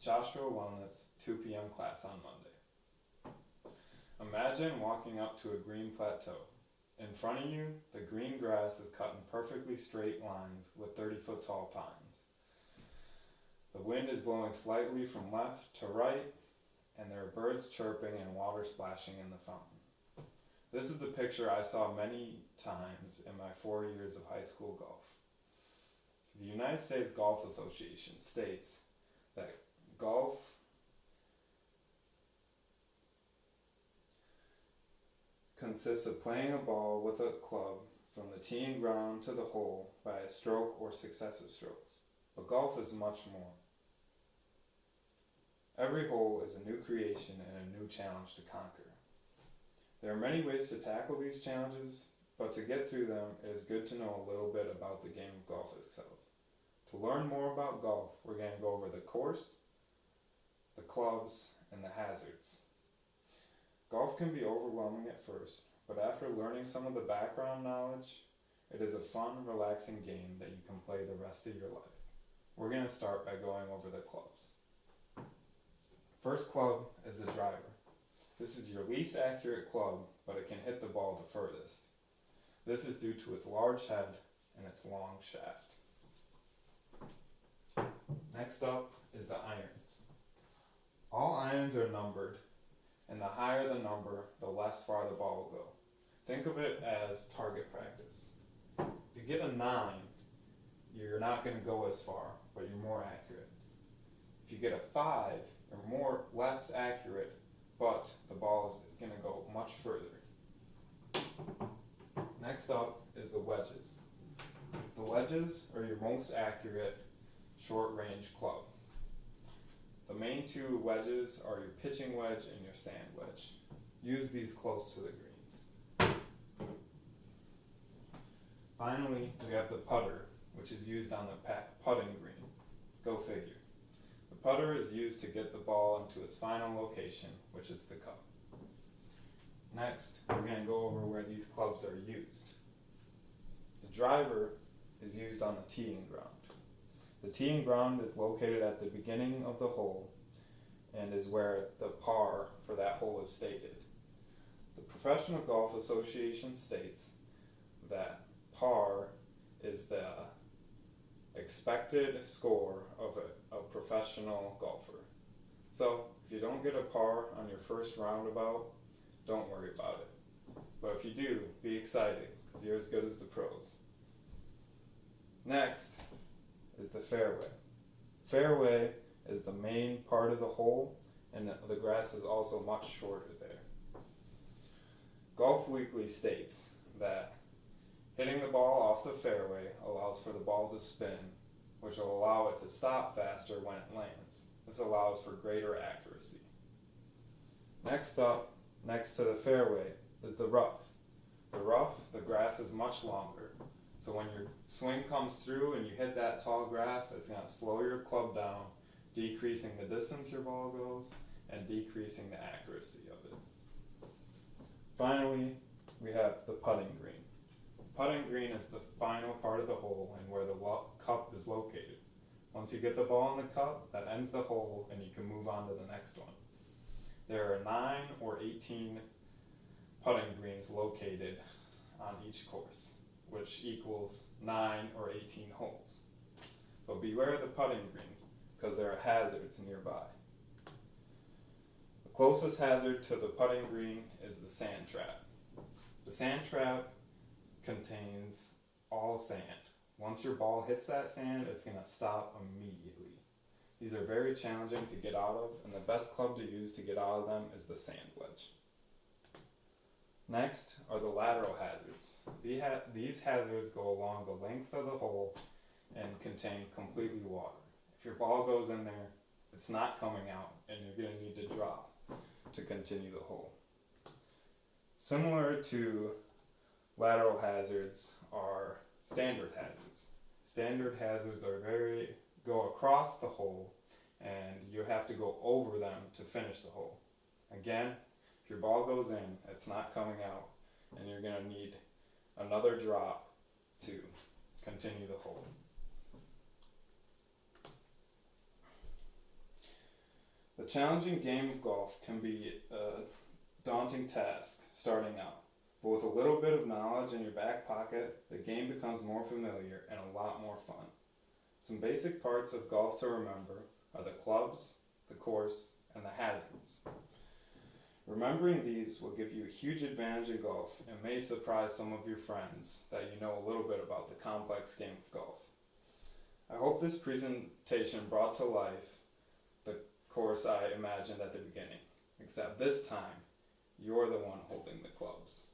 Joshua Wellness 2 p.m. class on Monday. Imagine walking up to a green plateau. In front of you, the green grass is cut in perfectly straight lines with 30-foot tall pines. The wind is blowing slightly from left to right, and there are birds chirping and water splashing in the fountain. This is the picture I saw many times in my 4 years of high school golf. The United States Golf Association states that golf consists of playing a ball with a club from the teeing ground to the hole by a stroke or successive strokes. But golf is much more. Every hole is a new creation and a new challenge to conquer. There are many ways to tackle these challenges, but to get through them, it is good to know a little bit about the game of golf itself. To learn more about golf, we're going to go over the course, the clubs, and the hazards. Golf can be overwhelming at first, but after learning some of the background knowledge, it is a fun, relaxing game that you can play the rest of your life. We're going to start by going over the clubs. First club is the driver. This is your least accurate club, but it can hit the ball the furthest. This is due to its large head and its long shaft. Next up is the irons. All irons are numbered, and the higher the number, the less far the ball will go. Think of it as target practice. If you get a 9, you're not going to go as far, but you're more accurate. If you get a 5, you're less accurate, but the ball is going to go much further. Next up is the wedges. The wedges are your most accurate short range club. The main 2 wedges are your pitching wedge and your sand wedge. Use these close to the greens. Finally, we have the putter, which is used on the putting green. Go figure. The putter is used to get the ball into its final location, which is the cup. Next, we're going to go over where these clubs are used. The driver is used on the teeing ground. The teeing ground is located at the beginning of the hole and is where the par for that hole is stated. The Professional Golf Association states that par is the expected score of a professional golfer. So if you don't get a par on your first roundabout, don't worry about it. But if you do, be excited because you're as good as the pros. Next is the fairway. Fairway is the main part of the hole, and the grass is also much shorter there. Golf Weekly states that hitting the ball off the fairway allows for the ball to spin, which will allow it to stop faster when it lands. This allows for greater accuracy. Next up, next to the fairway, is the rough. The rough, the grass is much longer. So when your swing comes through and you hit that tall grass, it's going to slow your club down, decreasing the distance your ball goes and decreasing the accuracy of it. Finally, we have the putting green. Putting green is the final part of the hole and where the cup is located. Once you get the ball in the cup, that ends the hole and you can move on to the next one. There are 9 or 18 putting greens located on each course, which equals 9 or 18 holes. But beware of the putting green, because there are hazards nearby. The closest hazard to the putting green is the sand trap. The sand trap contains all sand. Once your ball hits that sand, it's going to stop immediately. These are very challenging to get out of, and the best club to use to get out of them is the sand wedge. Next are the lateral hazards. These hazards go along the length of the hole and contain completely water. If your ball goes in there, it's not coming out, and you're going to need to drop to continue the hole. Similar to lateral hazards are standard hazards. Standard hazards go across the hole, and you have to go over them to finish the hole. Again, if your ball goes in, it's not coming out, and you're going to need another drop to continue the hole. challenging game of golf can be a daunting task starting out, but with a little bit of knowledge in your back pocket, the game becomes more familiar and a lot more fun. Some basic parts of golf to remember are the clubs, the course, and the hazards. Remembering these will give you a huge advantage in golf and may surprise some of your friends that you know a little bit about the complex game of golf. I hope this presentation brought to life the course I imagined at the beginning, except this time, you're the one holding the clubs.